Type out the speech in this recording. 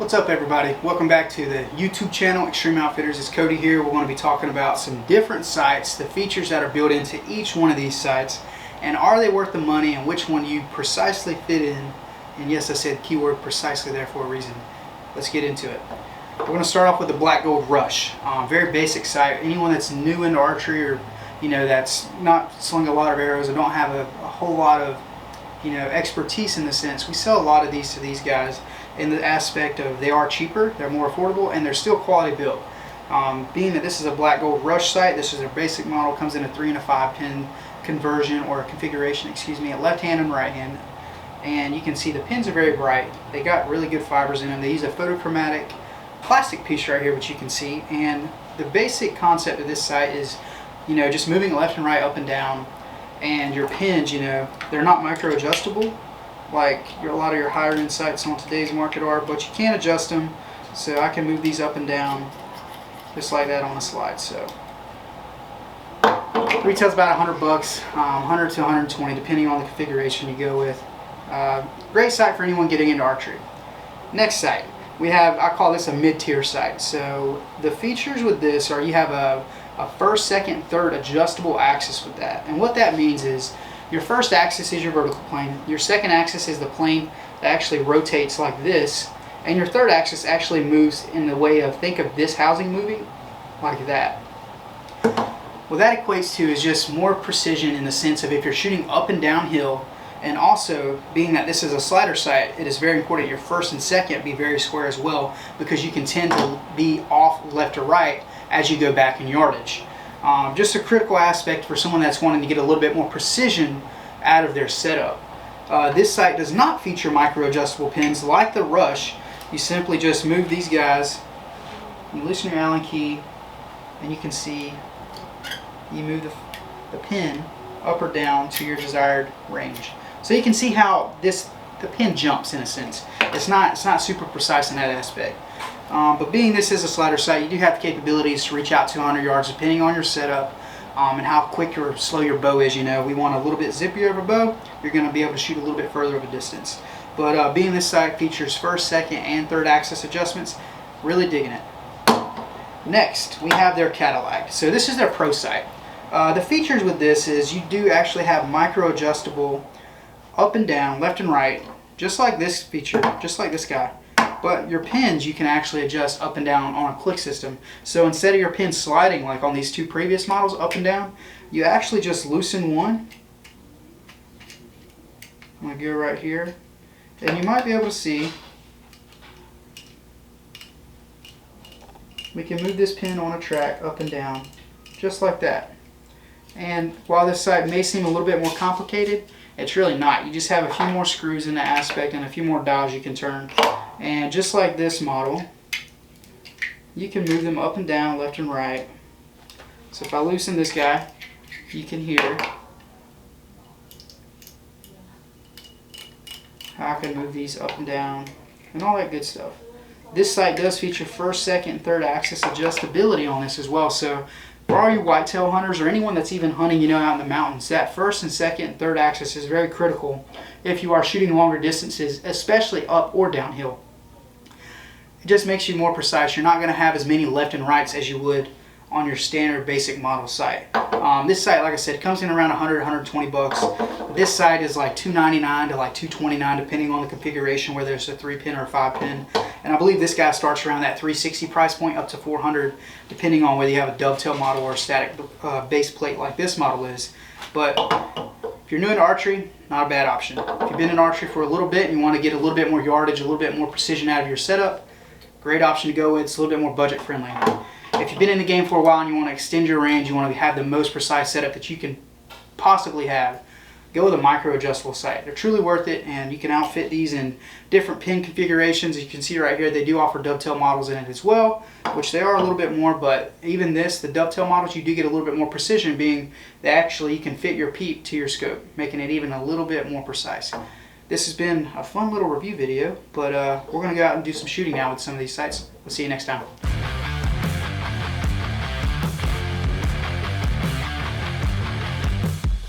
What's up, everybody? Welcome back to the YouTube channel, Extreme Outfitters. It's Cody here. We're going to be talking about some different sights, the features that are built into each one of these sights, and are they worth the money, and which one you precisely fit in. And yes, I said keyword precisely there for a reason. Let's get into it. We're going to start off with the Black Gold Rush. Very basic sight. Anyone that's new into archery, or that's not slung a lot of arrows, or don't have a whole lot of expertise in the sense, we sell a lot of these to these guys in the aspect of they are cheaper, they're more affordable, and they're still quality built. Being that this is a Black Gold Rush sight, this is their basic model, comes in a 3 and a 5 pin conversion or configuration, a left hand and right hand. And you can see the pins are very bright. They got really good fibers in them. They use a photochromatic plastic piece right here, which you can see. And the basic concept of this sight is, just moving left and right, up and down. And your pins, they're not micro adjustable like a lot of your higher end sights on today's market are, but you can adjust them. So I can move these up and down just like that on the slide. So retails about $100, 100 to 120 depending on the configuration you go with. Great sight for anyone getting into archery. Next sight, we have, I call this a mid-tier sight. So the features with this are you have a first, second, third adjustable axis with that. And what that means is your first axis is your vertical plane, your second axis is the plane that actually rotates like this, and your third axis actually moves in the way of, think of this housing moving like that. What that equates to is just more precision in the sense of if you're shooting up and downhill, and also being that this is a slider sight, it is very important your first and second be very square as well, because you can tend to be off left or right as you go back in yardage. Just a critical aspect for someone that's wanting to get a little bit more precision out of their setup. This sight does not feature micro adjustable pins like the Rush. You simply just move these guys, you loosen your Allen key, and you can see you move the pin up or down to your desired range. So you can see how the pin jumps in a sense. It's not super precise in that aspect. But being this is a slider sight, you do have the capabilities to reach out to 100 yards depending on your setup and how quick or slow your bow is. We want a little bit zippier of a bow, you're going to be able to shoot a little bit further of a distance. But being this sight features first, second, and third axis adjustments, really digging it. Next, we have their Cadillac. So this is their Pro sight. The features with this is you do actually have micro adjustable up and down, left and right, just like this feature, just like this guy. But your pins you can actually adjust up and down on a click system. So instead of your pins sliding like on these two previous models up and down, you actually just loosen one. I'm going to go right here, and you might be able to see we can move this pin on a track up and down just like that. And while this sight may seem a little bit more complicated, it's really not. You just have a few more screws in the aspect and a few more dials you can turn. And just like this model, you can move them up and down, left and right. So if I loosen this guy, you can hear how I can move these up and down and all that good stuff. This sight does feature first, second, and third axis adjustability on this as well. So for all you whitetail hunters or anyone that's even hunting, out in the mountains, that first and second and third axis is very critical if you are shooting longer distances, especially up or downhill. It just makes you more precise. You're not going to have as many left and rights as you would on your standard basic model sight. This sight, like I said, comes in around 100, 120 bucks. This sight is like $299 to like $229 depending on the configuration, whether it's a 3-pin or a 5-pin. And I believe this guy starts around that $360 price point up to $400 depending on whether you have a dovetail model or a static base plate like this model is. But if you're new into archery, not a bad option. If you've been in archery for a little bit and you want to get a little bit more yardage, a little bit more precision out of your setup, great option to go with. It's a little bit more budget friendly. If you've been in the game for a while and you want to extend your range, you want to have the most precise setup that you can possibly have, go with a micro adjustable sight. They're truly worth it, and you can outfit these in different pin configurations. You can see right here they do offer dovetail models in it as well, which they are a little bit more, but even this, the dovetail models, you do get a little bit more precision, being that actually you can fit your peep to your scope, making it even a little bit more precise. This has been a fun little review video, but we're going to go out and do some shooting now with some of these sights. We'll see you next time.